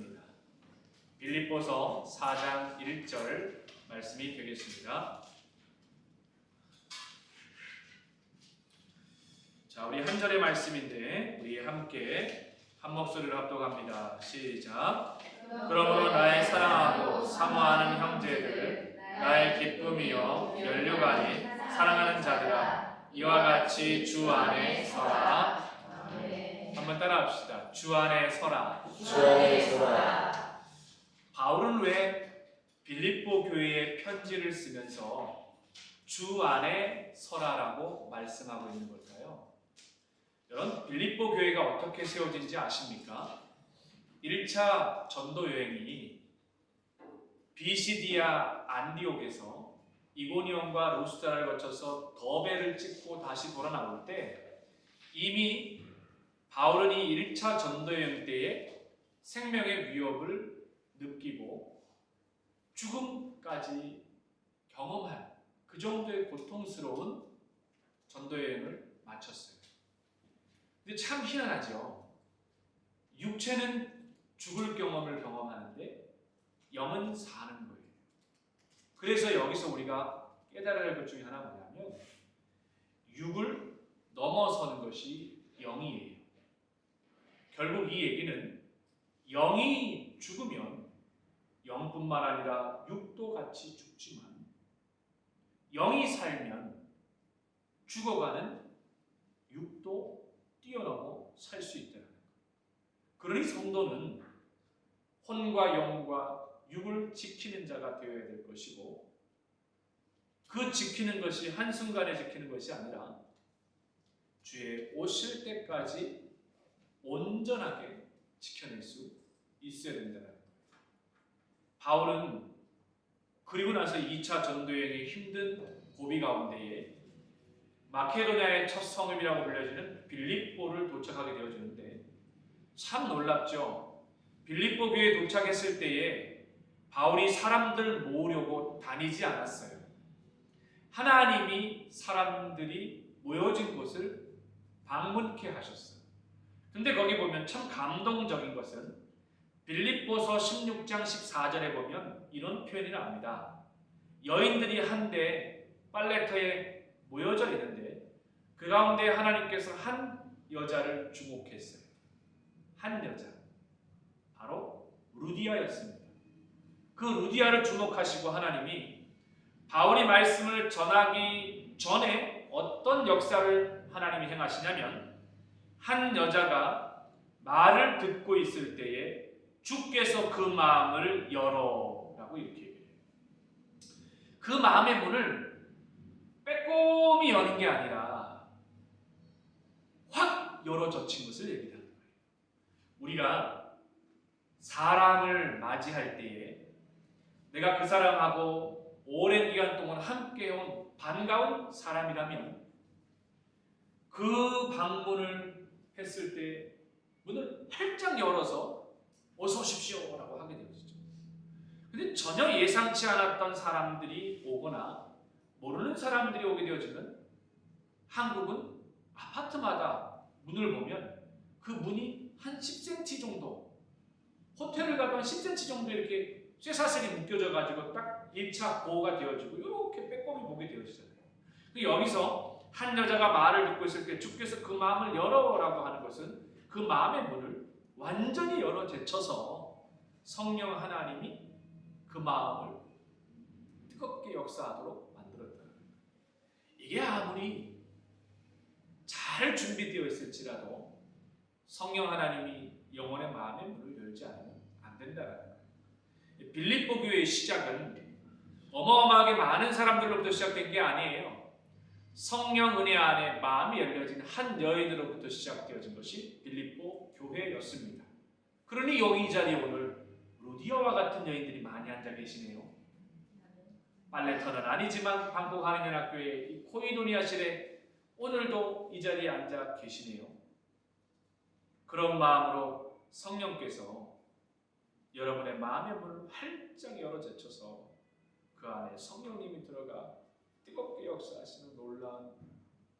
말씀입니다. 빌립보서 4장 1절 말씀이 되겠습니다. 자, 우리 한 절의 말씀인데 우리 함께 한 목소리로 합독합니다. 시작. 그러므로 나의 사랑하고 사모하는 형제들, 나의 기쁨이요 면류관이 사랑하는 자들아, 이와 같이 주 안에 서라. 한번 따라합시다. 주 안에 서라. 주 안에 서라. 바울은 왜 빌립보 교회에 편지를 쓰면서 주 안에 서라라고 말씀하고 있는 걸까요? 여러분, 빌립보 교회가 어떻게 세워진지 아십니까? 1차 전도 여행이 비시디아 안디옥에서 이고니온과 루스드라를 거쳐서 더베를 찍고 다시 돌아 나올 때 이미 바울은 이 1차 전도 여행 때에 생명의 위협을 느끼고 죽음까지 경험한 그 정도의 고통스러운 전도 여행을 마쳤어요. 근데 참 희한하죠. 육체는 죽을 경험을 경험하는데 영은 사는 거예요. 그래서 여기서 우리가 깨달아야 할 것 중에 하나가 뭐냐면 육을 넘어서는 것이 영이에요. 결국 이 얘기는 영이 죽으면 영뿐만 아니라 육도 같이 죽지만 영이 살면 죽어가는 육도 뛰어넘어 살 수 있다는 거예요. 그러니 성도는 혼과 영과 육을 지키는 자가 되어야 될 것이고, 그 지키는 것이 한순간에 지키는 것이 아니라 주의 오실 때까지 온전하게 지켜낼 수 있어야 된다는 거예요. 바울은 그리고 나서 2차 전도여행의 힘든 고비 가운데에 마케도냐의 첫 성읍이라고 불려지는 빌립보를 도착하게 되어지는데 참 놀랍죠. 빌립보 교회에 도착했을 때에 바울이 사람들 모으려고 다니지 않았어요. 하나님이 사람들이 모여진 곳을 방문케 하셨어요. 근데 거기 보면 참 감동적인 것은 빌립보서 16장 14절에 보면 이런 표현이 나옵니다. 여인들이 한데 빨래터에 모여져 있는데 그 가운데 하나님께서 한 여자를 주목했어요. 한 여자, 바로 루디아였습니다. 그 루디아를 주목하시고 하나님이 바울이 말씀을 전하기 전에 어떤 역사를 하나님이 행하시냐면 한 여자가 말을 듣고 있을 때에 주께서 그 마음을 열어라고 이렇게 얘기해요. 그 마음의 문을 빼꼼히 여는 게 아니라 확 열어젖힌 것을 얘기하는 거예요. 우리가 사람을 맞이할 때에 내가 그 사람하고 오랜 기간 동안 함께 온 반가운 사람이라면 그 방문을 했을 때 문을 활짝 열어서 어서 오십시오 라고 하게 되어지죠. 근데 전혀 예상치 않았던 사람들이 오거나 모르는 사람들이 오게 되어지면 한국은 아파트마다 문을 보면 그 문이 한 10cm 정도, 호텔을 가도 한 10cm 정도 이렇게 쇠사슬이 묶여져 가지고 딱 1차 보호가 되어지고 이렇게 빼꼼히 보게 되어지잖아요. 여기서 한 여자가 말을 듣고 있을 때 주께서 그 마음을 열어라고 하는 것은 그 마음의 문을 완전히 열어 제쳐서 성령 하나님이 그 마음을 뜨겁게 역사하도록 만들었다는 거예요. 이게 아무리 잘 준비되어 있을지라도 성령 하나님이 영혼의 마음의 문을 열지 않으면 안 된다는 거예요. 빌립보 교회의 시작은 어마어마하게 많은 사람들로부터 시작된 게 아니에요. 성령 은혜 안에 마음이 열려진 한 여인으로부터 시작되어진 것이 빌립보 교회였습니다. 그러니 여기 이 자리에 오늘 루디아와 같은 여인들이 많이 앉아 계시네요. 빨래터는 아니지만 방콕하는 연합교회 이 코이도니아실에 오늘도 이 자리에 앉아 계시네요. 그런 마음으로 성령께서 여러분의 마음의 문을 활짝 열어 제쳐서 그 안에 성령님이 들어가 뜨겁게 역사하시는 놀라운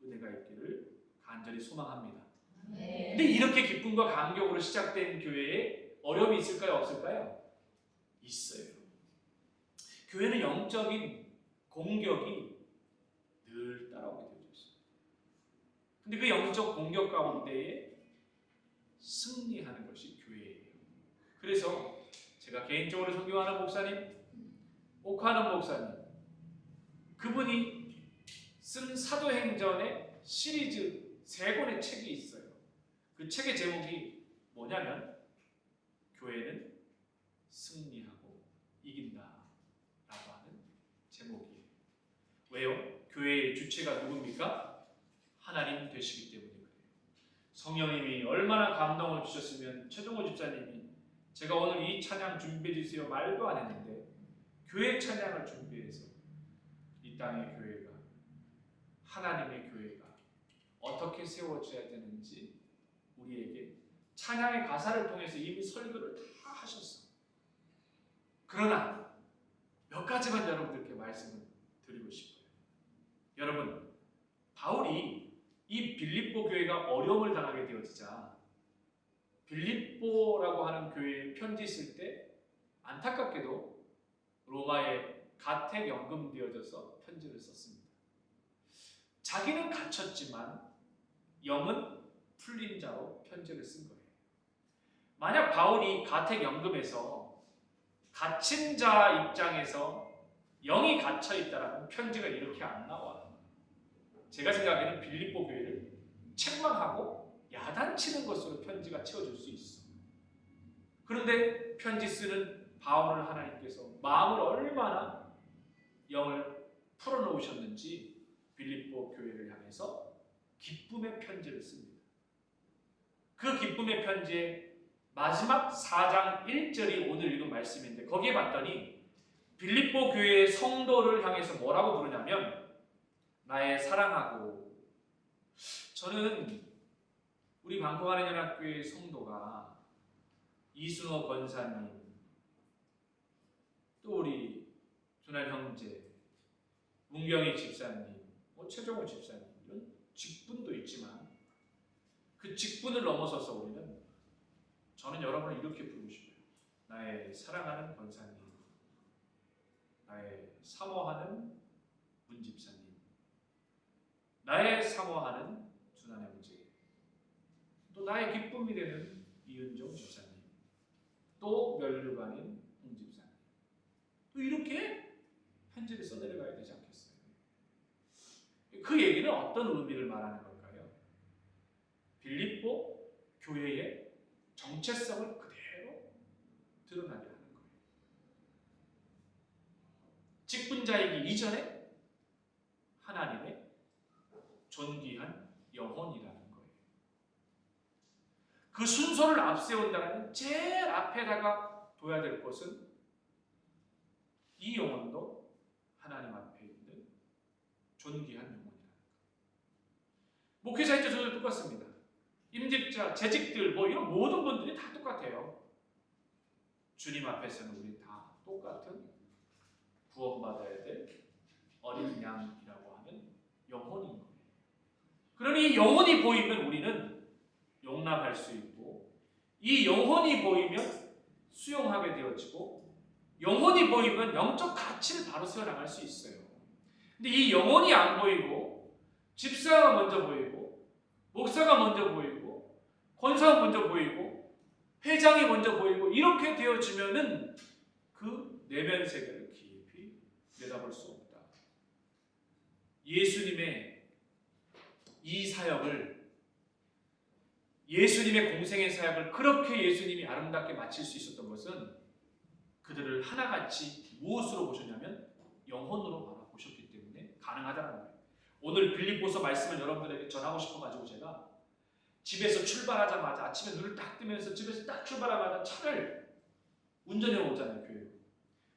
은혜가 있기를 간절히 소망합니다. 근데 이렇게 기쁨과 감격으로 시작된 교회에 어려움이 어려움이 있을까요? 없을까요? 있어요. 교회는 영적인 공격이 늘 따라오게 되어 있어요. 근데 그 영적 공격 가운데에 승리하는 것이 교회예요. 그래서 제가 개인적으로 존경하는 목사님, 옥하는 목사님, 그분이 쓴 사도행전의 시리즈 3권의 책이 있어요. 그 책의 제목이 뭐냐면 교회는 승리하고 이긴다 라고 하는 제목이에요. 왜요? 교회의 주체가 누굽니까? 하나님 되시기 때문에 그래요. 성령님이 얼마나 감동을 주셨으면 최동호 집사님이 제가 오늘 이 찬양 준비해 주세요 말도 안 했는데 교회 찬양을 준비해서 이 땅의 교회가, 하나님의 교회가 어떻게 세워져야 되는지 우리에게 찬양의 가사를 통해서 이미 설교를 다 하셨어. 그러나 몇 가지만 여러분들께 말씀을 드리고 싶어요. 여러분, 바울이 이 빌립보 교회가 어려움을 당하게 되어지자 빌립보라고 하는 교회에 편지 쓸 때 안타깝게도 로마에 가택 연금되어져서 편지를 썼습니다. 자기는 갇혔지만 영은 풀린 자로 편지를 쓴 거예요. 만약 바울이 가택 연금에서 갇힌 자 입장에서 영이 갇혀 있다라면 편지가 이렇게 안 나와요. 제가 생각에는 빌립보 교회를 책망하고 야단치는 것으로 편지가 채워줄 수 있어. 그런데 편지 쓰는 바울을 하나님께서 마음을 얼마나 영을 풀어놓으셨는지 빌립보 교회를 향해서 기쁨의 편지를 씁니다. 그 기쁨의 편지의 마지막 4장 1절이 오늘 읽은 말씀인데 거기에 봤더니 빌립보 교회의 성도를 향해서 뭐라고 부르냐면 나의 사랑하고, 저는 우리 방송하는 연합교회 성도가 이순호 권사님, 또 우리 준할 형제, 문경희 집사님, 최종호 집사님 이런 직분도 있지만 그 직분을 넘어서서 우리는, 저는 여러분을 이렇게 부르고 싶어요. 나의 사랑하는 권사님, 나의 사모하는 문 집사님, 나의 사모하는 준한 형제, 또 나의 기쁨이 되는 이은정 집사님, 또 멸류관인 홍 집사님, 또 이렇게 편지를 써내려가야 되지 않겠어요? 그 얘기는 어떤 의미를 말하는 걸까요? 빌립보 교회의 정체성을 그대로 드러나게 하는 거예요. 직분자이기 이전에 하나님의 존귀한 영혼이라는 거예요. 그 순서를 앞세운다면 제일 앞에다가 둬야 될 것은 이 영혼도 하나님 앞에 있는 존귀한 영혼이라는 거예요. 목회자 입장에서도 똑같습니다. 임직자, 재직들 이런 모든 분들이 다 똑같아요. 주님 앞에서는 우리 다 똑같은 구원받아야 될 어린 양이라고 하는 영혼인 거예요. 그러니 이 영혼이 보이면 우리는 용납할 수 있고, 이 영혼이 보이면 수용하게 되어지고, 영혼이 보이면 영적 가치를 바로 세워나갈 수 있어요. 근데 이 영혼이 안 보이고 집사가 먼저 보이고 목사가 먼저 보이고 권사가 먼저 보이고 회장이 먼저 보이고 이렇게 되어지면은 그 내면 세계를 깊이 내다볼 수 없다. 예수님의 이 사역을, 예수님의 공생의 사역을 그렇게 예수님이 아름답게 마칠 수 있었던 것은 그들을 하나같이 무엇으로 보셨냐면 영혼으로 바라보셨기 때문에 가능하다는 거예요. 오늘 빌립보서 말씀을 여러분들에게 전하고 싶어가지고 제가 집에서 출발하자마자 아침에 눈을 딱 뜨면서 집에서 딱 출발하자마자 차를 운전해 오잖아요, 교회로.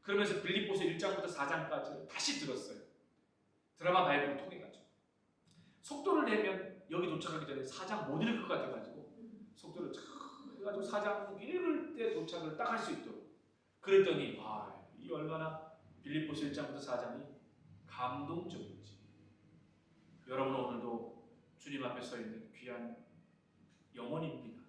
그러면서 빌립보서 1장부터 4장까지 다시 들었어요. 드라마 바이블을 통해가지고. 속도를 내면 여기 도착하기 전에 4장 못 읽을 것 같아가지고 속도를 쫙 해가지고 4장 읽을 때 도착을 딱 할 수 있도록. 그랬더니 이 얼마나 빌립보서 1장부터 4장이 감동적인지. 여러분 오늘도 주님 앞에 서 있는 귀한 영혼입니다.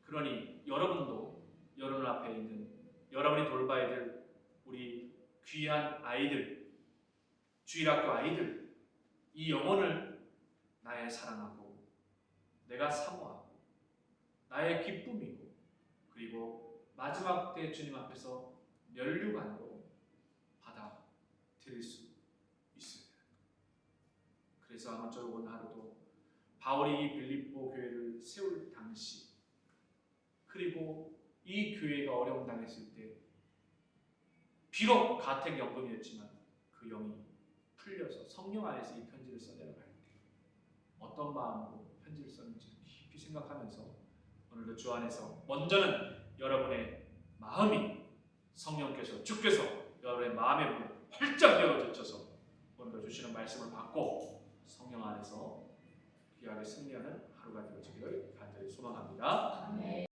그러니 여러분도 앞에 있는 여러분이 돌봐야 될 우리 귀한 아이들, 주일학교 아이들, 이 영혼을 나의 사랑하고 내가 사모하고 나의 기쁨이고, 그리고 마지막 때 주님 앞에서 면류관으로 받아들일 수 있어야 돼요. 그래서 아무쪼록 오늘 하루도 바울이 이 빌립보 교회를 세울 당시, 그리고 이 교회가 어려움 당했을 때 비록 가택연금이었지만 그 영이 풀려서 성령 안에서 이 편지를 써내려갈 때 어떤 마음으로 편지를 썼는지 깊이 생각하면서 오늘도 주 안에서 먼저는 여러분의 마음이 성령께서, 주께서 여러분의 마음의 문을 활짝 열어젖혀서 오늘도 주시는 말씀을 받고 성령 안에서 귀하게 승리하는 하루가 되어지기를 간절히 소망합니다. 아멘.